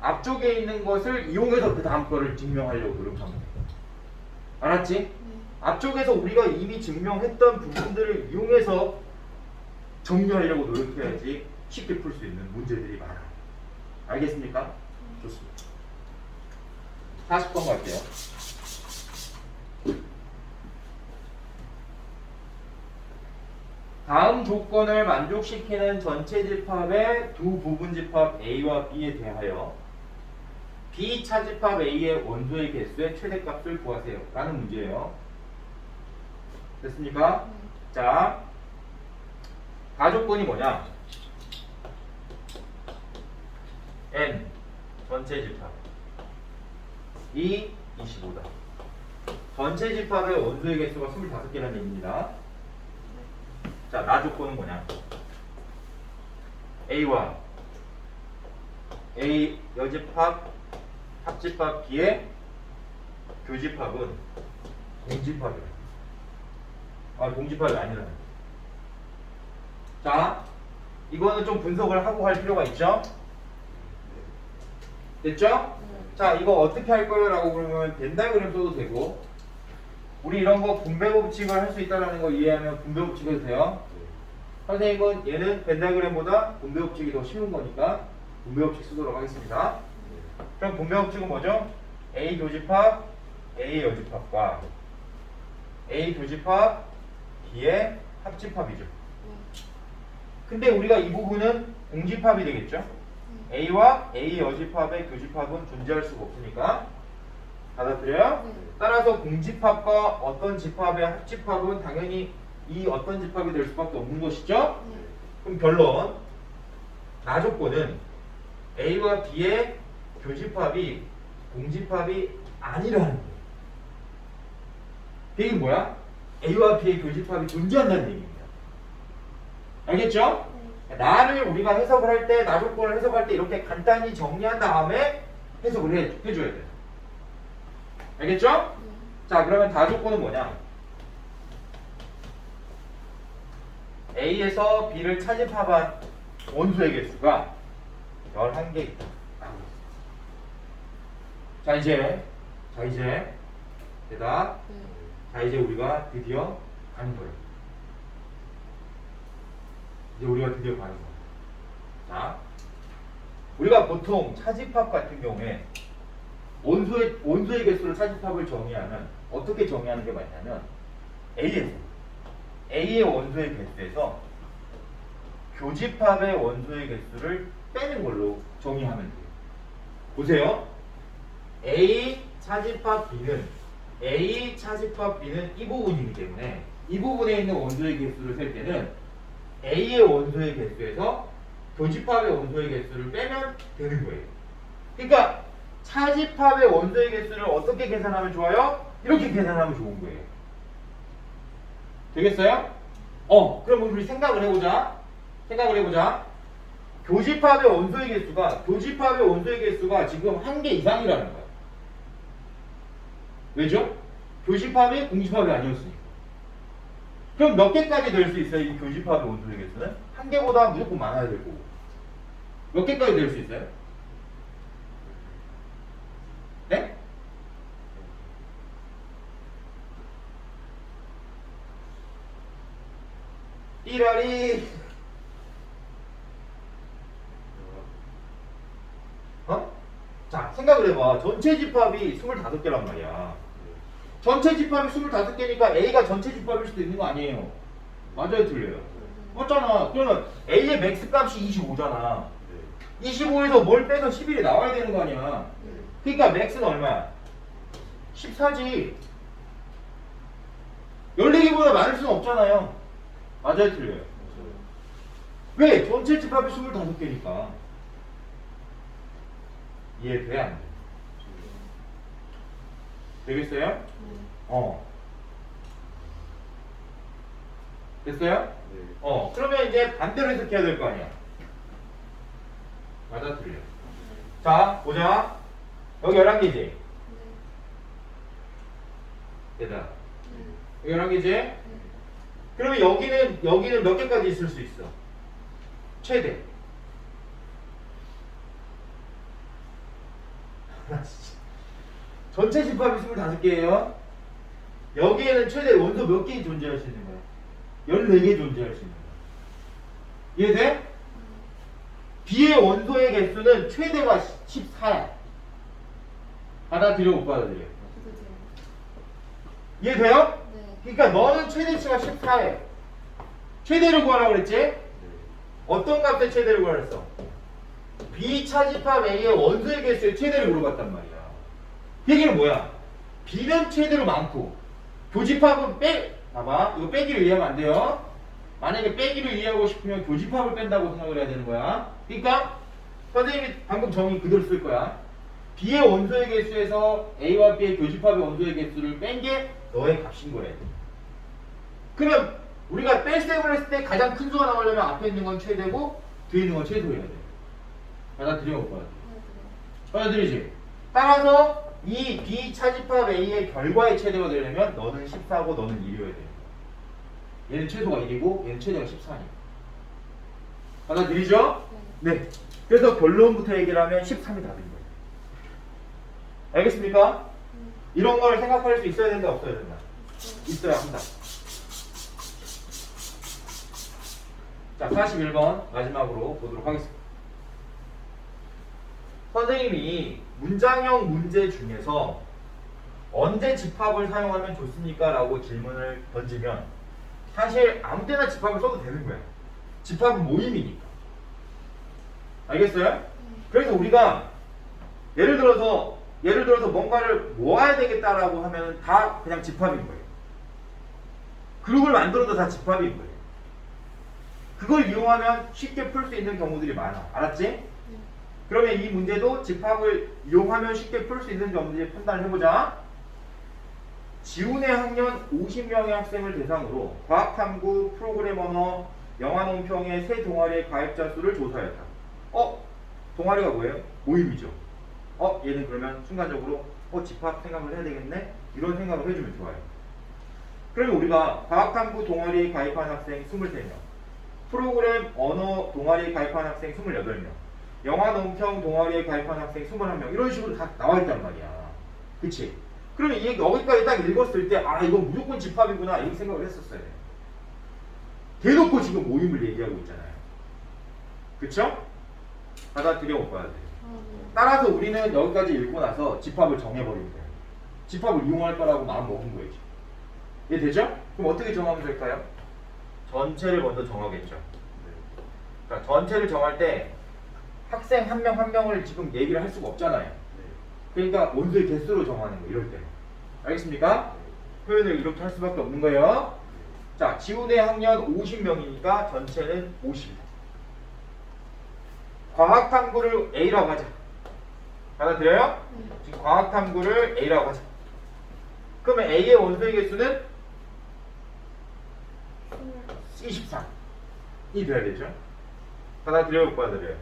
Speaker 1: 앞쪽에 있는 것을 이용해서 그 다음 거를 증명하려고 노력합니다. 알았지? 앞쪽에서 우리가 이미 증명했던 부분들을 이용해서 정리하려고 노력해야지 쉽게 풀 수 있는 문제들이 많아. 알겠습니까? 좋습니다. 40번 갈게요. 다음 조건을 만족시키는 전체 집합의 두 부분 집합 A와 B에 대하여 B 차집합 A의 원소의 개수의 최대값을 구하세요. 라는 문제예요. 됐습니까? 자, 가조건이 뭐냐? N 전체 집합 25다. 전체 집합의 원소의 개수가 25개라는 얘기입니다. 자, 나 조건은 뭐냐? A와 A 여집합 합집합 B의 교집합은 공집합이야. 공집합이 아니라. 자, 이거는 좀 분석을 하고 할 필요가 있죠? 됐죠? 자, 이거 어떻게 할 거예요? 라고 그러면 벤다이그램 써도 되고, 우리 이런 거 분배 법칙을 할 수 있다는 거 이해하면 분배 법칙 해도 돼요. 선생님은 얘는 벤다이그램보다 분배 법칙이 더 쉬운 거니까 분배 법칙 쓰도록 하겠습니다. 그럼 분배 법칙은 뭐죠? A 교집합 A 여집합과 A 교집합 B의 합집합이죠. 근데 우리가 이 부분은 공집합이 되겠죠? A와 A 여집합의 교집합은 존재할 수가 없으니까 받아들여요? 따라서 공집합과 어떤 집합의 합집합은 당연히 이 어떤 집합이 될 수밖에 없는 것이죠? 그럼 결론 나 조건은 A와 B의 교집합이 공집합이 아니라는 거예요. 그 얘기는 뭐야? A와 B의 교집합이 존재한다는 얘기입니다. 알겠죠? 나를 우리가 해석을 할 때, 나 조건을 해석할 때 이렇게 간단히 정리한 다음에 해석을 해줘야 돼요. 알겠죠? 자, 그러면 다 조건은 뭐냐? A에서 B를 차집합한 원소의 개수가 11개 있다. 자, 이제 대답.
Speaker 2: 네.
Speaker 1: 자, 이제 우리가 드디어 가는 거예요. 이제 우리가 드디어 가는 거예요. 자, 우리가 보통 차집합 같은 경우에 원소의 개수를 차집합을 정의하면 어떻게 정의하는 게 맞냐면 A의 원소의 개수에서 교집합의 원소의 개수를 빼는 걸로 정의하면 돼요. 보세요. A 차집합 B는 이 부분이기 때문에 이 부분에 있는 원소의 개수를 셀 때는 A의 원소의 개수에서 교집합의 원소의 개수를 빼면 되는 거예요. 그러니까 차집합의 원소의 개수를 어떻게 계산하면 좋아요? 이렇게 계산하면 좋은 거예요. 되겠어요? 그럼 우리 생각을 해보자. 교집합의 원소의 개수가 지금 한 개 이상이라는 거야. 왜죠? 교집합이 공집합이 아니었으니까. 그럼 몇 개까지 될 수 있어요? 이 교집합의 원소의 개수는? 한 개보다 무조건 많아야 될 거고. 몇 개까지 될 수 있어요? 네? 띠라리. 자, 생각을 해봐. 전체 집합이 25개란 말이야. 전체 집합이 25개니까 A가 전체 집합일 수도 있는 거 아니에요? 맞아요, 틀려요? 맞잖아. 그러면 A의 맥스 값이 25잖아. 25에서 뭘 빼서 11이 나와야 되는 거 아니야? 그러니까 맥스는 얼마야? 14지. 14개보다 많을 수는 없잖아요. 맞아요, 틀려요? 왜? 전체 집합이 25개니까. 이해돼? 안 돼? 되겠어요? 됐어요? 그러면 이제 반대로 해석해야 될 거 아니야. 맞아, 틀려. 자, 보자. 여기 11개지? 얘들아. 여기 11개지? 그러면 여기는 몇 개까지 있을 수 있어? 최대. 전체 집합이 25개예요. 여기에는 최대 원소 몇 개 존재할 수 있는 거야? 14개 존재할 수 있는 거야. 이해돼? B의 원소의 개수는 최대가 14야. 받아들여 못 받아들여? 이해돼요?
Speaker 2: 네.
Speaker 1: 그러니까 너는 최대치가 14에 최대를 구하라고 그랬지? 어떤 값의 최대를 구하랬어? B 차집합 A의 원소의 개수의 최대를 물어봤단 말이야. 얘기는 뭐야? B는 최대로 많고 교집합은 봐봐, 이거 빼기를 이해하면 안 돼요. 만약에 빼기를 이해하고 싶으면 교집합을 뺀다고 생각을 해야 되는 거야. 그러니까 선생님이 방금 정의 그대로 쓸 거야. B의 원소의 개수에서 A와 B의 교집합의 원소의 개수를 뺀 게 너의 값인 거래. 그러면 우리가 뺄셈을 했을 때 가장 큰 수가 나오려면 앞에 있는 건 최대고 뒤에 있는 건 최소해야 돼. 받아들여 못 받아들여? 받아들이지? 따라서 이 B 차집합 A의 결과의 최대가 되려면 너는 14고 너는 1이어야 돼. 얘는 최소가 1이고 얘는 최대가 14니까. 받아들이죠? 네. 그래서 결론부터 얘기를 하면 13이 답인 거예요. 알겠습니까? 이런 걸 생각할 수 있어야 된다, 없어야 된다? 있어야 한다. 자, 41번 마지막으로 보도록 하겠습니다. 선생님이 문장형 문제 중에서 언제 집합을 사용하면 좋습니까? 라고 질문을 던지면 사실 아무 때나 집합을 써도 되는 거야. 집합은 모임이니까. 알겠어요? 그래서 우리가 예를 들어서 뭔가를 모아야 되겠다라고 하면 다 그냥 집합인 거예요. 그룹을 만들어도 다 집합인 거예요. 그걸 이용하면 쉽게 풀 수 있는 경우들이 많아. 알았지? 그러면 이 문제도 집합을 이용하면 쉽게 풀 수 있는 점들을 판단을 해보자. 지훈의 학년 50명의 학생을 대상으로 과학탐구, 프로그램 언어, 영화 논평의 세 동아리의 가입자 수를 조사했다. 동아리가 뭐예요? 모임이죠. 얘는 그러면 순간적으로 집합 생각을 해야 되겠네? 이런 생각을 해주면 좋아요. 그러면 우리가 과학탐구 동아리에 가입한 학생 23명, 프로그램 언어 동아리에 가입한 학생 28명, 영화 논평 동아리에 가입한 학생 21명 이런 식으로 다 나와 있단 말이야. 그치? 그러면 이 여기까지 딱 읽었을 때 아 이건 무조건 집합이구나 이렇게 생각을 했었어요. 대놓고 지금 모임을 얘기하고 있잖아요. 그쵸? 받아들여 못 받아들여. 따라서 우리는 여기까지 읽고 나서 집합을 정해버리면 돼요. 집합을 이용할 거라고 마음 먹은 거예요. 이해되죠? 그럼 어떻게 정하면 될까요? 전체를 먼저 정하겠죠. 그러니까 전체를 정할 때 학생 한 명 한 명을 지금 얘기를 할 수가 없잖아요. 그러니까 원소의 개수로 정하는 거예요. 이럴 때. 알겠습니까? 표현을 이렇게 할 수밖에 없는 거예요. 자, 지훈의 학년 50명이니까 전체는 50. 과학탐구를 A라고 하자. 받아들여요? 지금 과학탐구를 A라고 하자. 그러면 A의 원소의 개수는 23이 돼야 되죠. 받아들여요? 못 받아들여요?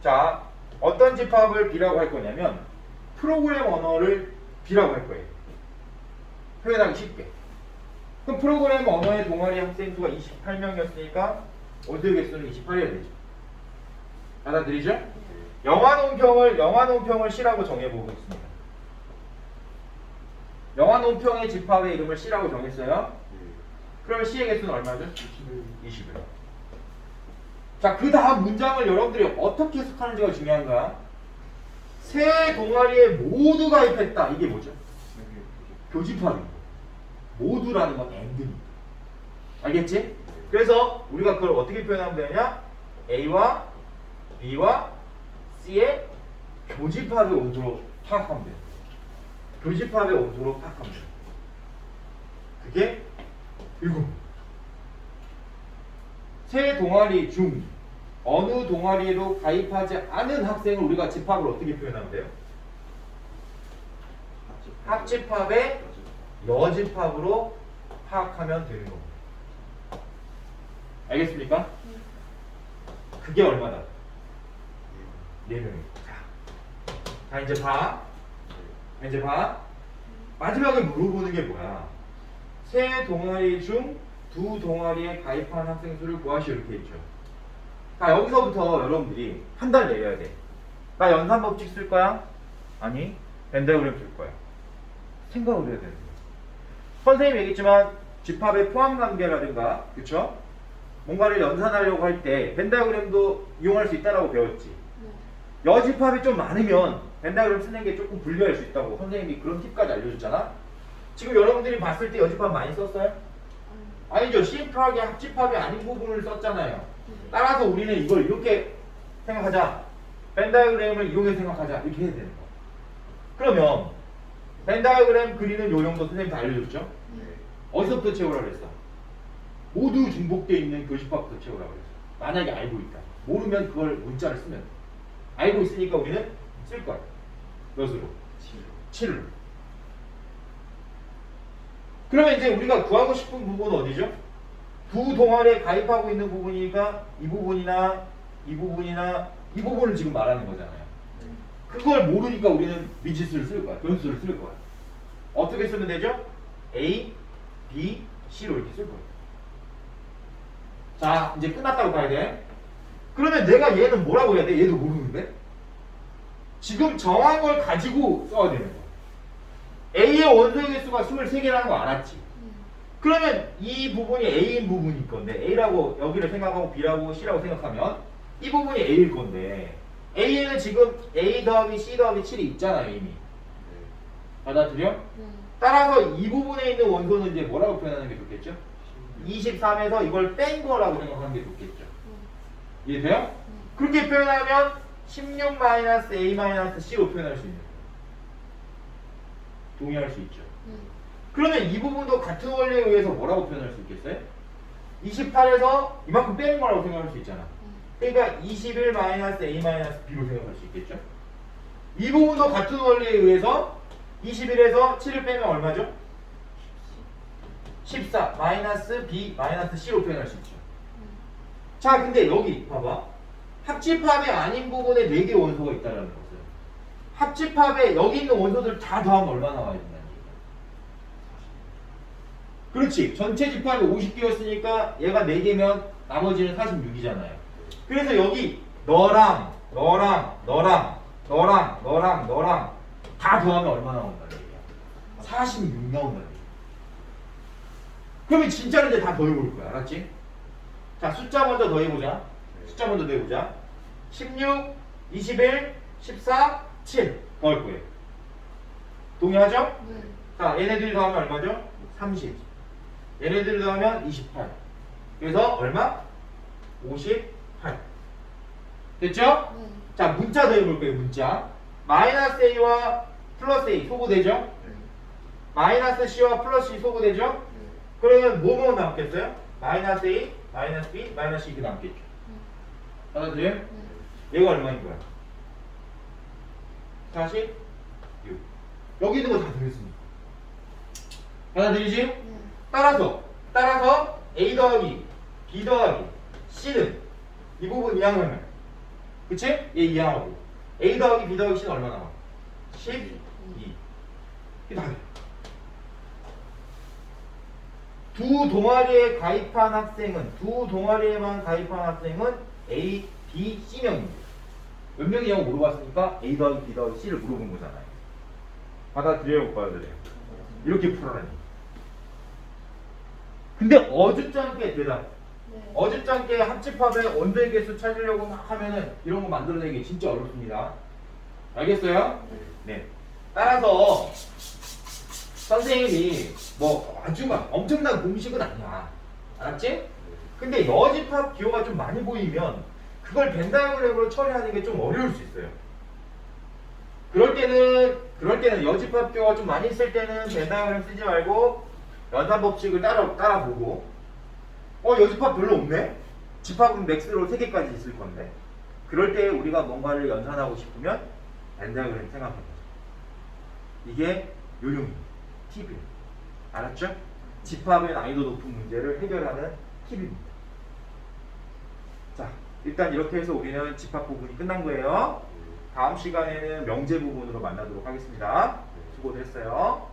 Speaker 1: 자, 어떤 집합을 B라고 할 거냐면 프로그램 언어를 B라고 할 거예요. 표현하기 쉽게. 그럼 프로그램 언어의 동아리 학생 수가 28명이었으니까 원소의 개수는 28이어야 되죠. 받아들이죠? 영화 논평을 C라고 정해보겠습니다. 영화 논평의 집합의 이름을 C라고 정했어요. 그러면 C의 개수는 얼마죠? 20을. 자, 그 다음 문장을 여러분들이 어떻게 해석하는지가 중요한가? 세 동아리에 모두 가입했다. 이게 뭐죠? 교집합입니다. 모두라는 건 and입니다. 알겠지? 그래서 우리가 그걸 어떻게 표현하면 되냐? A와 B와 C의 교집합의 원소로 파악하면 돼요. 교집합의 원소로 파악하면 돼요. 그게 7. 세 동아리 중 어느 동아리에도 가입하지 않은 학생을 우리가 집합을 어떻게 표현하면 돼요? 합집합의 여집합으로 파악하면 되는 겁니다. 알겠습니까? 그게 얼마다? 4명입니다. 자, 이제 봐. 이제 봐. 마지막에 물어보는 게 뭐야? 세 동아리 중 두 동아리에 가입한 학생 수를 구하시오 이렇게 있죠. 자, 여기서부터 여러분들이 판단을 내려야 돼. 나 연산법칙 쓸 거야? 아니, 벤다이어그램 쓸 거야. 생각을 해야 되는 거야. 선생님이 얘기했지만 집합의 포함관계라든가 그쵸? 뭔가를 연산하려고 할 때 벤다이어그램도 이용할 수 있다고 배웠지. 여집합이 좀 많으면 벤다이어그램 쓰는 게 조금 불리할 수 있다고 선생님이 그런 팁까지 알려줬잖아. 지금 여러분들이 봤을 때 여집합 많이 썼어요? 아니죠. 심플하게 합집합이 아닌 부분을 썼잖아요. 따라서 우리는 이걸 이렇게 생각하자. 벤다이어그램을 이용해 생각하자. 이렇게 해야 되는 거야. 그러면 벤다이어그램 그리는 요령도 선생님 다 알려줬죠? 어디서부터 채우라고 그랬어? 모두 중복되어 있는 교집합부터 채우라고 그랬어. 만약에 알고 있다. 모르면 그걸 문자를 쓰면 돼. 알고 있으니까 우리는 쓸 거야. 몇으로? 7로. 그러면 이제 우리가 구하고 싶은 부분은 어디죠? 두 동아리에 가입하고 있는 부분이니까 이 부분이나 이 부분이나 이 부분을 지금 말하는 거잖아요. 그걸 모르니까 우리는 미지수를 쓸 거야. 변수를 쓸 거야. 어떻게 쓰면 되죠? A, B, C로 이렇게 쓸 거야. 자, 이제 끝났다고 봐야 돼. 그러면 내가 얘는 뭐라고 해야 돼? 얘도 모르는데? 지금 정한 걸 가지고 써야 되는 거야. A의 원소의 개수가 23개라는 거 알았지? 그러면 이 부분이 A인 부분일 건데 A라고 여기를 생각하고 B라고 C라고 생각하면 이 부분이 A일 건데 A에는 지금 A 더하기 C 더하기 7이 있잖아요 이미. 받아들여? 따라서 이 부분에 있는 원소는 이제 뭐라고 표현하는 게 좋겠죠? 23에서 이걸 뺀 거라고 생각하는 게 좋겠죠. 이해돼요? 그렇게 표현하면 16-A-C로 표현할 수 있는 거예요. 동의할 수 있죠. 그러면 이 부분도 같은 원리에 의해서 뭐라고 표현할 수 있겠어요? 28에서 이만큼 빼는 거라고 생각할 수 있잖아. 그러니까 21-A-B로 생각할 수 있겠죠. 이 부분도 같은 원리에 의해서 21에서 7을 빼면 얼마죠? 14 B C로 표현할 수 있죠. 자, 근데 여기 봐봐. 합집합이 아닌 부분에 4개 원소가 있다는 것은 합집합에 여기 있는 원소들 다 더하면 얼마 나와야 된다는 얘기야. 그렇지. 전체 집합이 50개였으니까 얘가 4개면 나머지는 46이잖아요. 그래서 여기 너랑 다 더하면 얼마 나온다는 얘기야. 46 나온다. 그러면 진짜로 이제 다 더해볼 거야. 알았지? 자, 숫자 먼저 더해보자. 숫자 먼저 더해보자. 16, 21, 14, 7 더할 거예요. 동의하죠?
Speaker 2: 네.
Speaker 1: 자, 얘네들이 더하면 얼마죠? 30. 얘네들이 더하면 28. 그래서 얼마? 58. 됐죠?
Speaker 2: 네.
Speaker 1: 자, 문자 더해볼 거예요. 문자. 마이너스 A와 플러스 A 소구되죠? 마이너스 C와 플러스 C 소구되죠? 그러면 뭐뭐 남겠어요? 마이너스 A, 마이너스 B, 마이너스 C 이렇게 남겠죠. 받아들여요?
Speaker 2: 네.
Speaker 1: 얘가 얼마인 거야? 46. 여기 있는 거 다 더했습니다. 받아들이지?
Speaker 2: 네.
Speaker 1: 따라서 A 더하기 B 더하기 C는 이 부분 이항하면 그치? 얘 이항하고 A 더하기 B 더하기 C는 얼마 나와? 12. 이게 다 돼. 두 동아리에 가입한 학생은 두 동아리에만 가입한 학생은 A, B, C명입니다. 몇 명이냐고 물어봤으니까 A 더하기 B 더하기 C를 물어본 거잖아요. 받아들여요, 못 받아들여요? 이렇게 풀어라니. 근데 어줍잖게 대답.
Speaker 2: 네.
Speaker 1: 어줍잖게 합집합의 원소의 개수 찾으려고 막 하면은 이런 거 만들어내기 진짜 어렵습니다. 알겠어요? 네. 따라서 선생님이 뭐 아주 막 엄청난 공식은 아니야. 알았지? 근데 여집합 기호가 좀 많이 보이면 그걸 벤다이어그램으로 처리하는 게 좀 어려울 수 있어요. 그럴 때는 여집합 기호가 좀 많이 있을 때는 벤다이어그램 쓰지 말고 연산 법칙을 따라보고 여집합 별로 없네? 집합은 맥스로 3개까지 있을 건데 그럴 때 우리가 뭔가를 연산하고 싶으면 벤다이어그램 생각해보자. 이게 요령입니다. 팁이에요. 알았죠? 집합의 난이도 높은 문제를 해결하는 팁입니다. 자, 일단 이렇게 해서 우리는 집합 부분이 끝난 거예요. 다음 시간에는 명제 부분으로 만나도록 하겠습니다. 수고를 했어요.